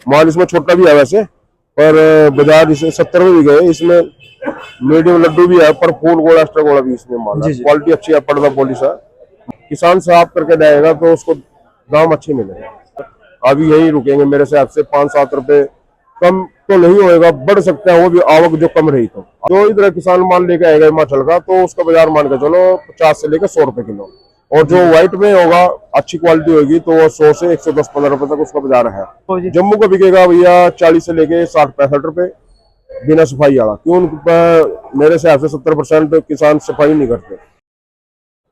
माल इसमें छोटा भी है वैसे, पर बाजार इसे 70 में भी गए। इसमें मीडियम लड्डू भी है, पर फूल गोला एक्स्ट्रा गोला भी इसमें माल है। क्वालिटी अच्छी है, पर्दा पॉलिश है। किसान साफ करके जाएगा तो उसको दाम अच्छे मिलेंगे। अभी यही रुकेंगे मेरे हिसाब से 5-7 रुपए कम तो नहीं होएगा, बढ़ सकता है वो भी, आवक जो कम रही तो। जो इधर किसान माल लेके आएगा हिमाचल का, तो उसका बाजार मान के चलो 50 से लेकर 100 रुपए किलो। और जो व्हाइट में होगा, अच्छी क्वालिटी होगी, तो वो 100 से 110-15 रुपए तक उसका बाजार है। जम्मू का बिकेगा भैया 40 से लेके 60-65 रुपए, बिना सफाई वाला। क्यों? मेरे हिसाब से 70% किसान सफाई नहीं करते।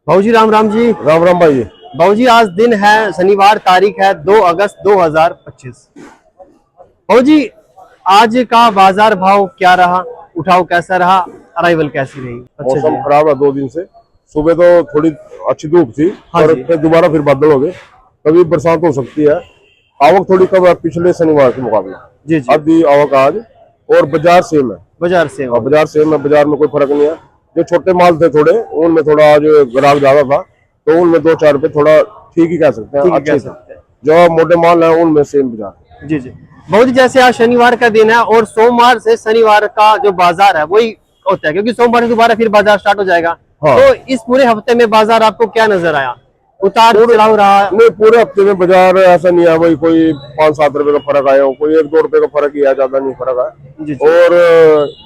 भाऊ जी राम राम जी। राम राम भाई। भाऊ जी आज दिन है शनिवार, तारीख है 2 अगस्त 2025। भाऊ जी आज का बाजार भाव क्या रहा, उठाव कैसा रहा, अराइवल कैसी रही? मौसम खराब है 2 दिन से। सुबह तो थोड़ी अच्छी धूप थी, और फिर दोबारा फिर बादल हो गए। कभी बरसात हो सकती है। आवक थोड़ी कम है पिछले शनिवार के मुकाबले। जी अभी आवक आज, और बाजार सेम है। बाजार सेम है। बाजार सेम है, बाजार में कोई फर्क नहीं है। जो छोटे माल थे थोड़े, उनमें थोड़ा आज ग्राहक ज्यादा था, तो उनमें 2-4 रुपए थोड़ा ठीक ही कह सकते हैं, अच्छे थे। जो मोटे माल है उनमें सेम बाजार। जी जी। बहुत जैसे आज शनिवार का दिन है, और सोमवार से शनिवार का जो बाजार है वही होता है, क्योंकि सोमवार से दोबारा फिर बाजार स्टार्ट हो जाएगा। हाँ। तो इस पूरे हफ्ते में बाजार आपको क्या नजर आया? उतार चढ़ाव रहा? नहीं, पूरे हफ्ते में बाजार ऐसा नहीं है भाई कोई 5-7 रुपए का फर्क आया हो, कोई 1-2 रुपए का फर्क ही है, ज्यादा नहीं फर्क है। और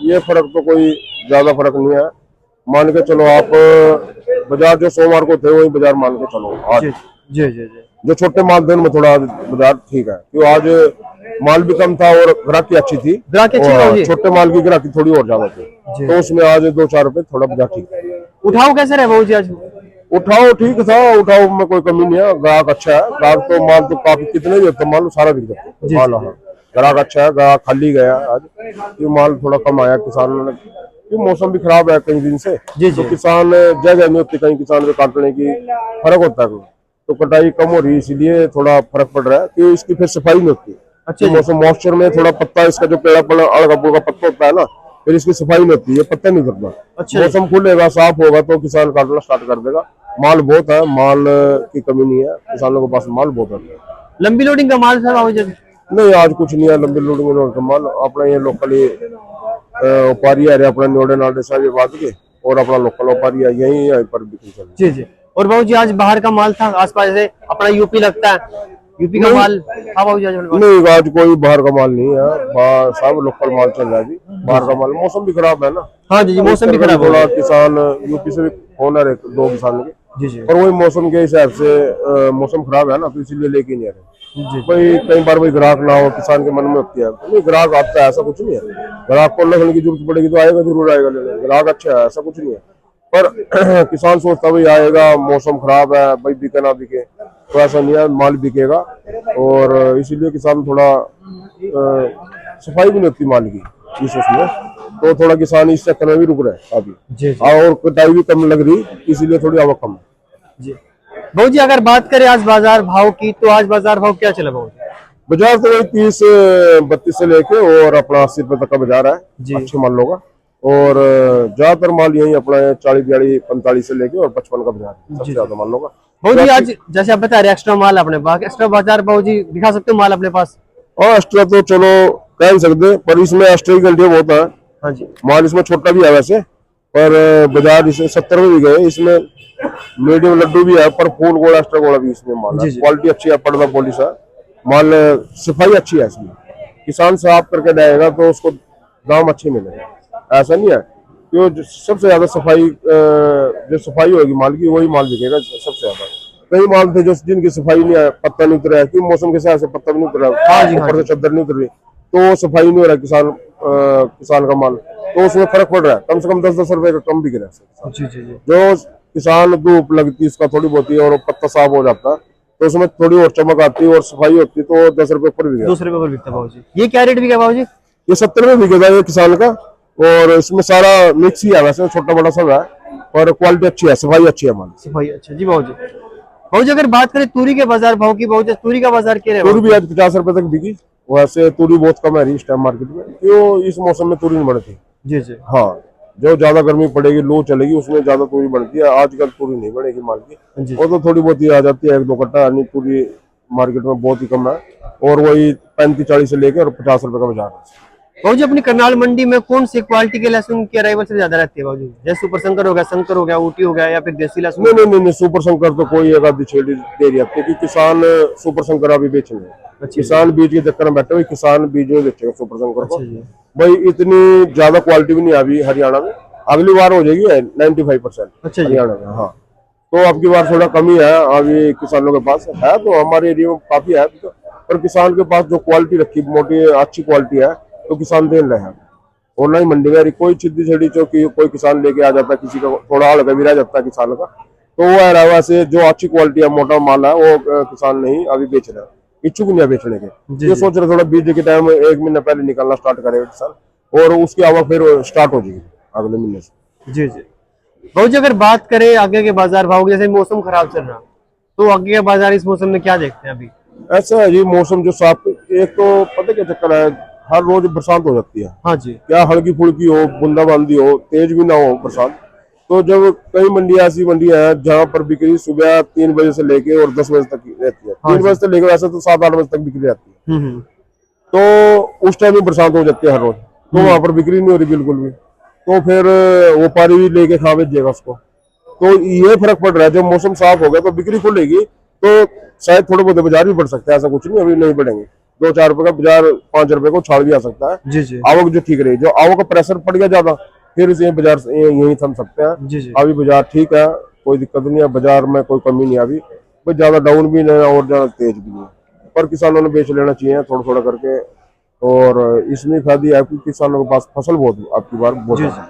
ये फर्क तो कोई ज्यादा फर्क नहीं है। मान के चलो आप, बाजार जो सोमवार को थे वही बाजार मान के चलो आज। जी जी जी। जो छोटे माल थे उनमें थोड़ा बाजार ठीक है, क्यों आज माल भी कम था और ग्राहकी अच्छी थी। छोटे माल की ग्राहकी थोड़ी और ज्यादा थी, तो उसमें आज 2-4 रुपए थोड़ा बाजार ठीक है। उठाव कैसे रहे भाऊ जी आज? उठाओ ठीक था, उठाओ में कोई कमी नहीं है। ग्राहक अच्छा है, ग्राहक तो माल तो काफी, कितने भी होते माल सारा बिक जाता है माल। हाँ, ग्राहक अच्छा है, ग्राहक खाली गया आज। ये माल थोड़ा कम आया किसानों ने, क्योंकि मौसम भी खराब है कई दिन से। तो किसान जगह नहीं होती, कहीं किसान को काटने की फर्क होता है, तो कटाई कम हो रही है, इसीलिए थोड़ा फर्क पड़ रहा है कि इसकी फिर सफाई नहीं होती। अच्छा, मौसम मॉइस्चर में थोड़ा पत्ता, इसका जो पेड़ा पड़ा अलग का पत्ता होता है ना, फिर इसकी सफाई नहीं होती है, पत्ता नहीं करता। अच्छा, मौसम खुलेगा, साफ होगा, तो किसान काटना स्टार्ट कर देगा। माल बहुत है, माल की कमी नहीं है, किसानों के पास माल बहुत है। लंबी लोडिंग का माल सर? नहीं, आज कुछ नहीं है लंबी लोडिंग का माल। अपना ये लोकल व्यापारी है अपना, नोडे नाडे सारे बात के, और अपना लोकल व्यापारी है यही पर बिक्री चल रही है। जी जी। और बाबू जी आज बाहर का माल था आसपास से, अपना यूपी लगता है, यूपी का माल था बाबू जी? नहीं, आज कोई बाहर का माल नहीं है, सब लोकल माल चल रहा है जी। बाहर का माल, मौसम भी खराब है ना। हाँ जी, मौसम भी खराब है। किसान यूपी से भी ओनर है 2 किसान के। जी जी। और वही मौसम के हिसाब से मौसम खराब है ना, तो इसीलिए लेके नहीं आ रहे। कोई कई बार कोई ग्राहक ना हो, किसान के मन में होती है। नहीं, ग्राहक आता है, ऐसा कुछ नहीं है। ग्राहक को लगने की जरूरत पड़ेगी तो आएगा, जरूर आएगा लेने। ग्राहक अच्छा है, ऐसा कुछ नहीं है। पर किसान सोचता भाई आएगा, मौसम खराब है भाई, बिके ना बिके, तो ऐसा नहीं है, माल बिकेगा। और इसीलिए किसान थोड़ा सफाई भी नहीं होती माल की इस उसमें, तो थोड़ा किसान इस चक्कर में भी रुक रहा है अभी। और कटाई भी कम लग रही, इसीलिए थोड़ी आवक कम है। भाऊ जी अगर बात करें आज बाजार भाव की, तो आज बाजार भाव क्या चला भाऊ? बाजार तो वही 30-32 से लेके और अपना 80 रुपए तक का बाजार है, अच्छे माल होगा। और ज्यादातर माल यही अपना 40-42-45 से लेके और 55 का बाजार है, सबसे ज्यादा माल होगा। भाऊ जी आज जैसे आप बता रहे एक्स्ट्रा माल अपने पास, एक्स्ट्रा बाजार भाऊ जी दिखा सकते हो माल अपने पास? और एक्स्ट्रा तो चलो कह नहीं सकते, पर इसमें एक्स्ट्रा की गलतियां बहुत है। हाँ जी। माल इसमें छोटा भी है वैसे, पर बाजार इसे 70 में भी गए। इसमें मीडियम लड्डू भी है, पर फूल गोला एक्स्ट्रा गोला भी इसमें माल है। क्वालिटी अच्छी है, पर्दा पॉलिश है माल, सफाई अच्छी है इसमें। किसान साफ करके जाएगा तो उसको दाम अच्छे मिलेंगे, ऐसा नहीं है। क्यों? सबसे ज्यादा सफाई, जो सफाई होगी माल की, वही माल बिकेगा सबसे ज्यादा। कई माल थे जो जिनकी सफाई नहीं है, पत्ता नहीं उतरा है, क्योंकि मौसम के हिसाब से पत्ता भी नहीं उतरा, ऊपर से चद्दर नहीं उतरी, तो सफाई नहीं हो रहा किसान का माल, तो उसमें फर्क पड़ रहा है। कम से कम 10-10 रुपए का कम बिक रहा है। जो किसान धूप लगती है इसका थोड़ी बहुत ही, और पत्ता साफ हो जाता है, तो उसमें थोड़ी और चमक आती है और सफाई होती है, तो 10 रुपए पर बिकेगा। 2 रुपए पर बिकता है जी। ये क्या रेट बिका भाऊ जी? ये 70 में बिकेगा ये किसान का। और इसमें सारा मिक्स ही है वैसे, छोटा बड़ा सब है, और क्वालिटी अच्छी है, सफाई अच्छी है माल, सफाई अच्छा जी। भाऊ जी अगर बात करें तूरी के बाजार भाव की, भाऊ जी तूरी का बाजार क्या है? तूरी भी आज 50 रुपए तक बिकी। वैसे तूरी बहुत कम है इस टाइम मार्केट में, क्यों? इस मौसम में तूरी नहीं बढ़ती। जी जी। हाँ, जो ज्यादा गर्मी पड़ेगी, लू चलेगी, उसमें ज्यादा तूरी बढ़ती है। आजकल तूरी नहीं बढ़ेगी माल की, वो तो थोड़ी बहुत ही आ जाती है, 1-2 कट्टा, यानी तूरी मार्केट में बहुत ही कम है, और वही 35-40 से लेके और 50 रुपए का बाजार है। बाबूजी अपनी करनाल मंडी में कौन सी क्वालिटी के लहसुन की अराइवल से ज्यादा रहती है बाबूजी? जैसे सुपर शंकर हो गया, ऊटी हो गया, या फिर देसी लहसुन? नहीं, सुपर शंकर तो कोई एक आधी छेड़ी दे रही है, क्योंकि किसान सुपर शंकर अभी बेच रहे हैं। किसान बीज के चक्कर में बैठे हुए, किसान बीज में बेचेगा सुपर शंकर को। भाई इतनी ज्यादा क्वालिटी भी नहीं अभी हरियाणा में, अगली बार हो जाएगी 95% हरियाणा में। हाँ, तो अब की बार थोड़ा कमी है अभी किसानों के पास है, तो हमारे एरिया में काफी है, पर किसान के पास जो क्वालिटी रखी मोटी अच्छी क्वालिटी है तो किसान दे रहे हैं। और नहीं मंडी में कोई छिद्दी छड़ी चौकी कोई किसान लेके आ जाता है, किसी का थोड़ा हल्का भी रह जाता है किसान का, तो वो है वैसे जो अच्छी क्वालिटी है मोटा माल है वो किसान नहीं अभी बेच रहे हैं, इच्छुक नहीं है बेचने के। ये सोच रहे थोड़ा बीज के टाइम 1 महीना पहले निकलना स्टार्ट करेगा किसान, और उसकी आवक फिर स्टार्ट हो जाएगी अगले महीने से। जी जी बाबूजी, अगर बात करें आगे के बाजार भाव की, जैसे मौसम खराब चल रहा, तो आगे का बाजार इस मौसम में क्या देखते हैं अभी? ऐसा है जी, मौसम जो साफ, एक तो पता क्या चक्कर है, हर रोज बरसात हो जाती है। हाँ जी, क्या हल्की फुल्की हो, बूंदाबांदी हो, तेज भी ना हो बरसात, तो जब कई मंडियां ऐसी मंडियां हैं जहां पर बिक्री सुबह 3 बजे से लेके और 10 बजे तक रहती है। 3 बजे से लेकर वैसे तो 7-8 बजे तक बिक्री रहती है, तो उस टाइम भी बरसात हो जाती है हर रोज, तो वहां पर बिक्री नहीं हो रही बिल्कुल भी, तो फिर व्यापारी भी लेके खा बेचेगा उसको। तो ये फर्क पड़ रहा है, जब मौसम साफ हो गया तो बिक्री खुलेगी, तो शायद थोड़े बहुत बाजार भी बढ़ सकते हैं, ऐसा कुछ नहीं अभी नहीं बढ़ेंगे। 2-4 रुपए का बाजार 5 रुपए को छाड़ भी आ सकता है। जी जी, आवक जो ठीक रही, जो आवक का प्रेशर पड़ गया ज्यादा, फिर इसे बाजार यही थम सकते हैं। जी जी, अभी बाजार ठीक है, कोई दिक्कत नहीं है, बाजार में कोई कमी नहीं है अभी, कोई ज्यादा डाउन भी नहीं है और ज्यादा तेज भी नहीं है, पर किसानों ने बेच लेना चाहिए थोड़ा थोड़ा करके। और इसमें फायदा है कि किसानों के पास फसल बहुत आपकी बार बहुत।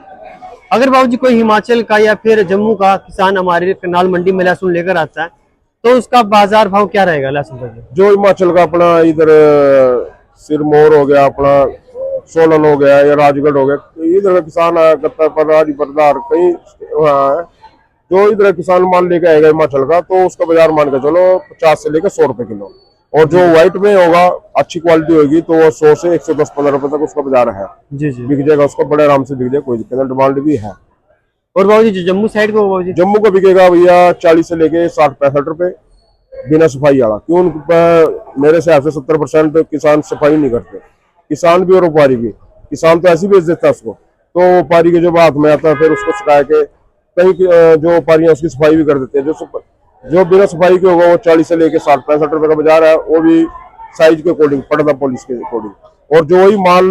अगर बाबूजी कोई हिमाचल का या फिर जम्मू का किसान हमारे करनाल मंडी में लहसुन लेकर आता है, तो उसका बाजार भाव क्या रहेगा लहसुन का? जो हिमाचल का अपना इधर सिरमौर हो गया, अपना सोलन हो गया या राजगढ़ हो गया, इधर का किसान परदार कई जो इधर किसान माल लेके आएगा हिमाचल का, तो उसका बाजार मान के चलो 50 से लेकर 100 रुपए किलो। और जो व्हाइट में होगा, अच्छी क्वालिटी होगी, तो वो 100 से 110-15 रुपए तक उसका बाजार है। जी जी, बिक जाएगा उसका, बड़े आराम से बिक जाएगा, कोई दिक्कत नहीं, डिमांड भी है। और बाबूजी जो जम्मू साइड को, बाबूजी जम्मू का बिकेगा भैया 40 से लेके 60-65 रुपए बिना सफाई वाला। क्यों? मेरे हिसाब से 70% किसान सफाई नहीं करते, किसान भी और व्यापारी भी। किसान तो ऐसे बेच देता है उसको, तो व्यापारी के जब हाथ में आता है फिर उसको सुखा के कहीं जो व्यापारी है उसकी सफाई भी कर देते हैं। जो बिना सफाई के होगा वो 40 से लेके 60-65 रुपए का बाजार है, वो भी साइज के अकॉर्डिंग, पर्दा पॉलिश के अकॉर्डिंग। और जो वही माल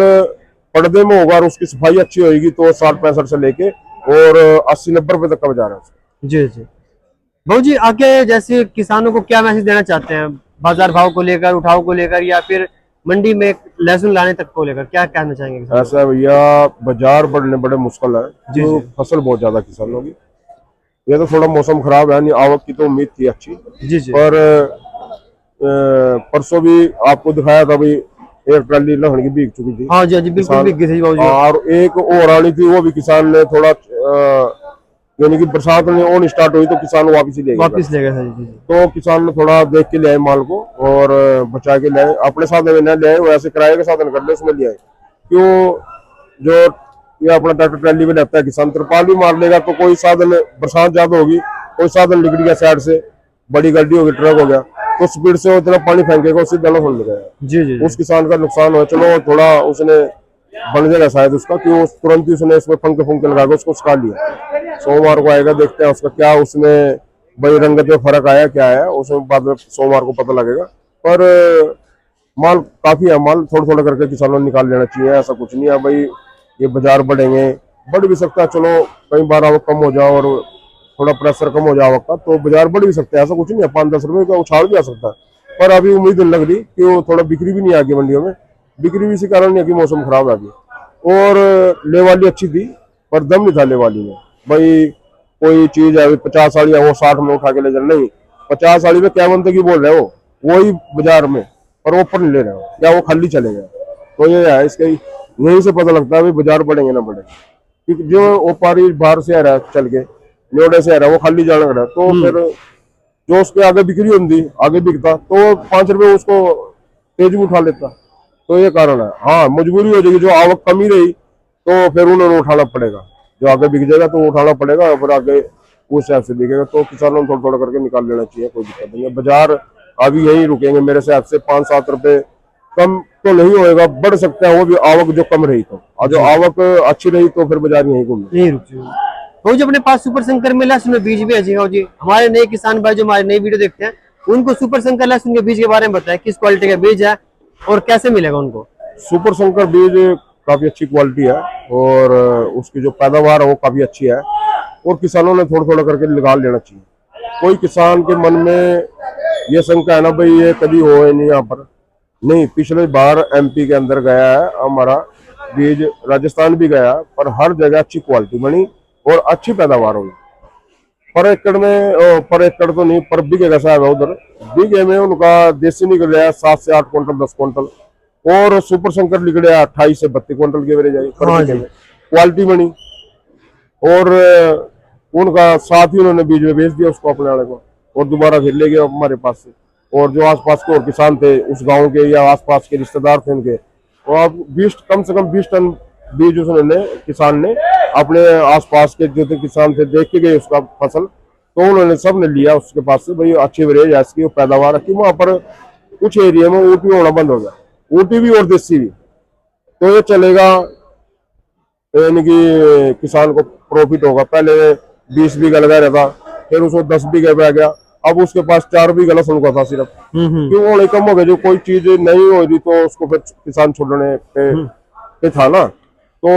पर्दे में होगा और उसकी सफाई अच्छी होगी तो 60-65 से लेके और 80-90 रुपए तक का बाजार है। जी जी बाबूजी, आगे जैसे किसानों को क्या मैसेज देना चाहते हैं बाजार भाव को लेकर, उठाव को लेकर, या फिर मंडी में लहसुन लाने तक को लेकर क्या कहना चाहेंगे? ऐसा भैया, बाजार बढ़ने बड़े मुश्किल है, जो फसल बहुत ज्यादा किसानों की। ये तो थोड़ा मौसम खराब है, नहीं आवक की तो उम्मीद थी अच्छी। जी जी, पर परसों भी आपको दिखाया था भाई, एक ट्राली लहन की बिक चुकी थी। हाँ जी, जी बिल्कुल बिक गई थी बाबूजी। और एक और आनी थी, वो भी किसान ने थोड़ा यानी कि बरसात में ऑन स्टार्ट हुई तो किसान वापस ही ले गया। जी। तो किसान ने थोड़ा देख के ले आए माल को और बचा के ले आए, अपने साधन में न ले आए, वैसे किराए का साधन कर ले उसमें ले आए। क्यों? जो ये अपना ट्रैक्टर ट्रैली में लगता है किसान, तिरपाल भी मार लेगा तो कोई साधन, बरसात ज्यादा होगी, कोई साधन निकल गया साइड से, बड़ी गाड़ी होगी, ट्रक हो गया, तो स्पीड से उतना पानी फेंकेगा, उससे दल हो गया। जी जी, उस किसान का नुकसान हो। चलो थोड़ा उसने बन जाएगा शायद उसका, कि वो तुरंत ही उसने इसमें पंखे फंके लगा के उसको सुखा लिया। सोमवार को आएगा, देखते हैं उसका क्या उसमें भाई रंगत में फर्क आया क्या है, उसमें बाद में सोमवार को पता लगेगा। पर माल काफी है, माल थोड़ा थोड़ा करके किसानों ने निकाल लेना चाहिए, ऐसा कुछ नहीं है भाई ये बाजार बढ़ेंगे, बढ़ भी सकता है। चलो कई बार आवक कम हो जाए और थोड़ा प्रेशर कम हो जाए आवक का, तो बाजार बढ़ भी सकता है, ऐसा कुछ नहीं है, 5-10 रुपए का उछाल भी आ सकता है। पर अभी उम्मीद नहीं लग रही कि वो थोड़ा बिक्री भी नहीं आ गई मंडियों में, बिक्री भी इसी कारण नहीं है कि मौसम खराब आ गई। और लेवाली अच्छी थी पर दम नहीं था लेवाली में। भाई कोई चीज है 50 साड़ी है वो 60 में उठा के ले जाए, नहीं, 50 साड़ी में क्या बनते की बोल रहे हो, वही बाजार में, पर वो ऊपर नहीं ले रहे हो, या वो खाली चले गए। तो ये है इसके, यहीं से पता लगता है भाई बाजार बढ़ेंगे ना बढ़ेंगे। क्योंकि जो व्यापारी बाहर से आ रहा है चल के, नोएडा से आ रहा है, वो खाली जाना रहा है, तो फिर जो उसके आगे बिक्री होती, आगे बिकता तो 5 रुपए उसको तेज में उठा लेता। तो ये कारण है। हाँ, मजबूरी हो जाएगी, जो आवक कमी रही तो फिर उन्होंने उठाना पड़ेगा, जो आगे बिक जाएगा तो उठाना पड़ेगा, फिर आगे उस हिसाब से बिकेगा। तो किसानों को थोड़ा थोड़ा करके निकाल लेना चाहिए, कोई दिक्कत नहीं है। बाजार अभी यही रुकेंगे मेरे हिसाब से। 5-7 रुपए कम तो नहीं होएगा, बढ़ सकता है वो भी, आवक जो कम रही तो, और जो आवक अच्छी रही तो फिर बाजार यही घूमे। नहीं रुक वो जो अपने पास सुपर संकर में लहसुन में बीज भी है जी हमारे नए किसान भाई जो हमारे नई वीडियो देखते हैं उनको सुपर संकर लहसुन के बीज के बारे में बताएं, किस क्वालिटी का बीज है और कैसे मिलेगा उनको। सुपर शंकर बीज काफी अच्छी क्वालिटी है और उसकी जो पैदावार है वो काफी अच्छी है, और किसानों ने थोड़ा थोड़ा करके निकाल लेना चाहिए। कोई किसान के मन में ये शंका है ना भाई ये कभी हो नहीं, यहाँ पर नहीं। पिछले बार MP के अंदर गया है हमारा बीज, राजस्थान भी गया, पर हर जगह अच्छी क्वालिटी बनी और अच्छी पैदावार हुई। पर एकड़ में, पर एकड़ तो नहीं, पर बीघे का साहब है उधर, बीघे में उनका देसी निकल रहा है 7 से 8 क्विंटल 10 क्विंटल, और सुपर शंकर निकले 28 से 32 क्विंटल के एवरेज आई पर बीघे में। क्वालिटी बनी और उनका साथ ही उन्होंने बीज में बेच दिया उसको अपने वाले को, और दोबारा फिर ले गए हमारे पास से। और जो आसपास के और किसान थे उस गांव के या आसपास के रिश्तेदार थे उनके, और अब 20 कम से कम 20 टन बीज उन्होंने किसान ने अपने आसपास के जो थे किसान थे देख के गए उसका फसल, तो उन्होंने सब ने लिया उसके पास से। भाई अच्छी एवरेज है इसकी, पैदावार है। कि वहां पर कुछ एरिया में ऊटी होना बंद हो गया, ऊटी भी और देसी भी, तो ये चलेगा, यानी कि किसान को प्रॉफिट होगा। पहले 20 बीघा लगा रहता, फिर उसको 10 बीघे पे आ गया, अब उसके पास 4 बीघा लहसुन का था सिर्फ, क्यों वो कम हो गया। जो कोई चीज नहीं हो रही तो उसको फिर किसान छोड़ने पे था ना। तो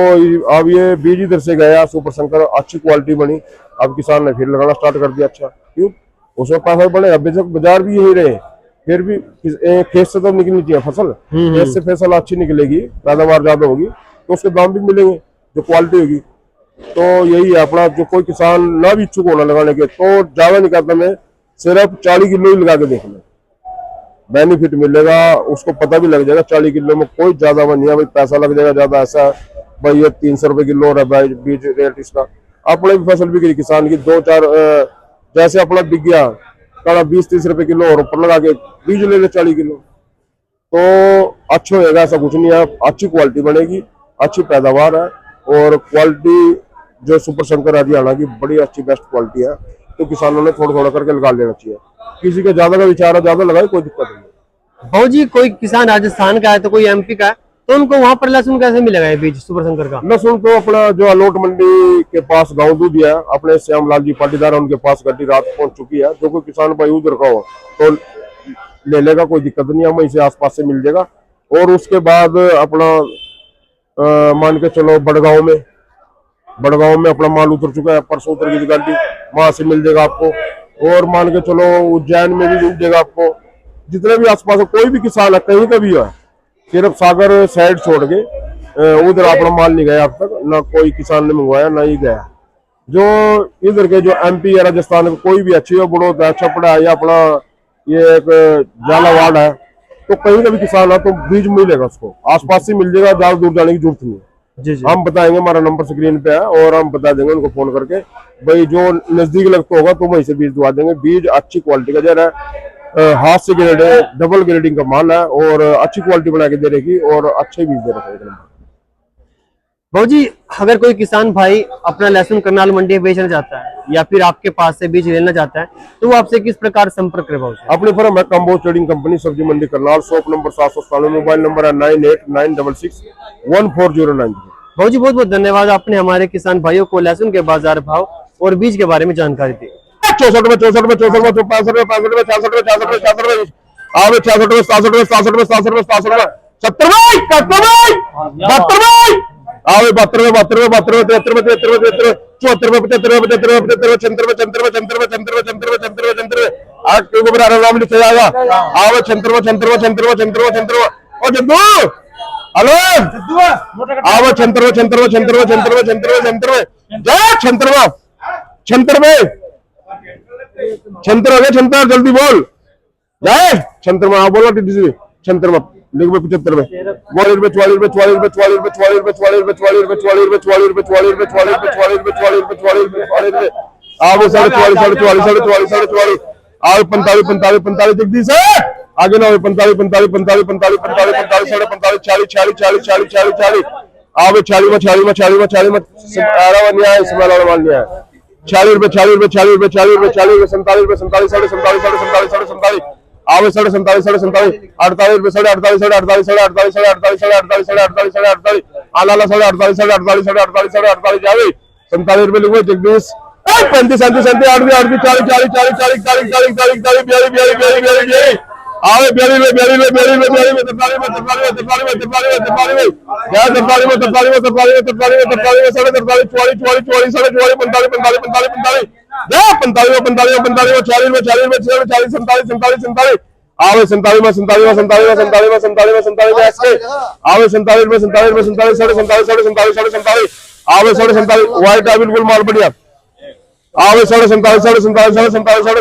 अब ये बीज इधर से गया सुपर शंकर, अच्छी क्वालिटी बनी, अब किसान ने फिर लगाना स्टार्ट कर दिया। अच्छा क्यों, उसमें पैसा बढ़ेगा, बाजार भी यही रहे, फिर भी खेत से तो निकलनी चाहिए फसल, खेत से फसल अच्छी निकलेगी, पैदावार ज्यादा होगी तो उसके दाम भी मिलेंगे, जो क्वालिटी होगी। तो यही है अपना, जो कोई किसान ना भी इच्छुक होना लगाने के तो ज्यादा नहीं करता, मैं सिर्फ 40 किलो ही लगा के देख लें, बेनिफिट मिलेगा, उसको पता भी लग जाएगा 40 किलो में कोई ज्यादा नहीं है भाई पैसा लग जाएगा ज्यादा, ऐसा भाई ये 300 रुपए किलो हो रहा है बीज रेट इसका। अपने भी फसल बिक्री किसान की 2-4 जैसे अपना बिक गया कड़ा 20-30 रुपए किलो और ऊपर लगा के बीज ले ले 40 किलो, तो अच्छा होगा, ऐसा कुछ नहीं है। अच्छी क्वालिटी बनेगी, अच्छी पैदावार है, और क्वालिटी जो सुपर शंकर हरियाणा की बड़ी अच्छी बेस्ट क्वालिटी है, तो किसानों ने थोड़ा थोड़ा करके लगा लेना चाहिए। किसी का ज्यादा का विचार है ज्यादा लगाए, कोई दिक्कत नहीं। भाऊ जी कोई किसान राजस्थान का है तो कोई MP का है, तो उनको वहां पर लहसुन कैसे मिलेगा ये बीज सुपर शंकर का? लहसुन तो अपना जो अलोट मंडी के पास गाँव दूध है, अपने श्यामलाल जी पाटीदार, उनके पास गड्डी रात पहुंच चुकी है। जो कोई किसान भाई उधर का हो तो ले लेगा, कोई दिक्कत नहीं है, वहीं से आसपास से मिल जाएगा। और उसके बाद अपना मान के चलो बड़गांव में अपना माल उतर चुका है, परसों उतर गई गाड़ी, वहां से मिल जाएगा आपको। और मान के चलो उज्जैन में भी मिल जाएगा आपको, जितने भी आसपास कोई भी किसान है कहीं का भी है, सिर्फ सागर साइड छोड़ के उधर अपना माल नहीं गया अब तक, ना कोई किसान ने मंगवाया ना ही गया। जो इधर के जो MP या राजस्थान में कोई भी अच्छी हो, बड़ौदा है, छपड़ा है, या अपना ये एक झालावाड़ है, तो कहीं का भी किसान है तो बीज मिलेगा उसको, आसपास से मिल जाएगा, ज्यादा दूर जाने की जरूरत नहीं है। जी जी। हम बताएंगे, हमारा नंबर स्क्रीन पे है, और हम बता देंगे उनको फोन करके, भाई जो नजदीक लगता होगा तो वहीं से बीज दुआ देंगे। बीज अच्छी क्वालिटी का जरा हाथ से ग्रेड है, डबल ग्रेडिंग का माल है, और अच्छी क्वालिटी बना के दे रहेगी, और अच्छे बीज दे रहे हैं। भाऊ जी अगर कोई किसान भाई अपना लहसुन करनाल मंडी में बेचना चाहता है या फिर आपके पास से बीज लेना चाहता है तो वो आपसे किस प्रकार संपर्क करे? भाऊ अपनी फर्म है कंबोज ट्रेडिंग कंपनी, सब्जी मंडी Karnal, shop number 797, mobile number है 9896614093। भाऊ जी बहुत बहुत धन्यवाद, आपने हमारे किसान भाइयों को लहसुन के बाजार भाव और बीज के बारे में जानकारी दी। 64 में 65 में 65 में 66 में 66 में 66 में 66 में 66 में 66 में 67 में 67 में 67 में 70 में 72 में आओ 72 में 72 में 73 में 73 में 74 में 75 में 76 में 76 में 76 में 76 में 76 में आज के ऊपर नाम लिखा जाएगा। आओ 76 में 76 में 76 में 76 में 76 और जद्दू हेलो आओ 76 में 76 में 76 में 76 में 76 में जय 76 में 76 में 76 हो गया 76 जल्दी बोल जय 76 में। बोलो टीटी से 76 में लिख 75 में 44 में 44 में 44 में 44 में 44 में 44 में 44 में 44 में 44 में 44 में 44 में 44 में 44 में 44 में 44 में आओ 44 44 44 44 आओ 45 45 45 जल्दी से आगे ना 45 45 45 45 45 45 45 40 40 40 40 40 40 आओ 40 में 40 में 40 में 40 में 18 नहीं आया इसमें वाला नहीं आया 40 में 40 में 40 में 40 में 40 में 47 में 47 47 47 47 47 आवे 47.5 48 रुपए 48 48 48 48 48 48 48 आला 48 48 48 48 जावे 47 रुपए लिखो जगदीश 35 37 38 40 40 40 40 40 40 40 40 42 आवे 42 आवे 47 आवे 47 व्हाइट है बिल्कुल माल बढ़िया आवे 47 आवे 29 50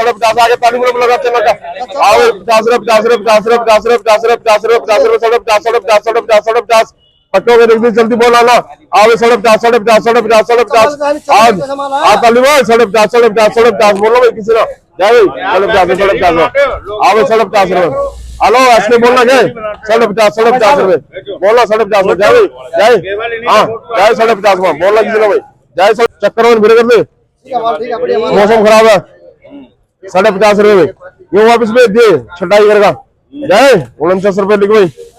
50 आगे पानी में लगा चलना का आवे 50 पट्टों के देखते जल्दी बोल आना आवे 50 बोलो भाई किसी ना जाए 50 आवे 50 हेलो ऐसे बोलना क्या 50 रुपए बोलो 50 जाए जाए हाँ जाए 50 में बोलना किसी ना भाई जाए चक्कर में फिर कर दे मौसम खराब है 50 रुपए ये वापस भेज दिए छटाई करेगा जाए 49 रुपए लिख भाई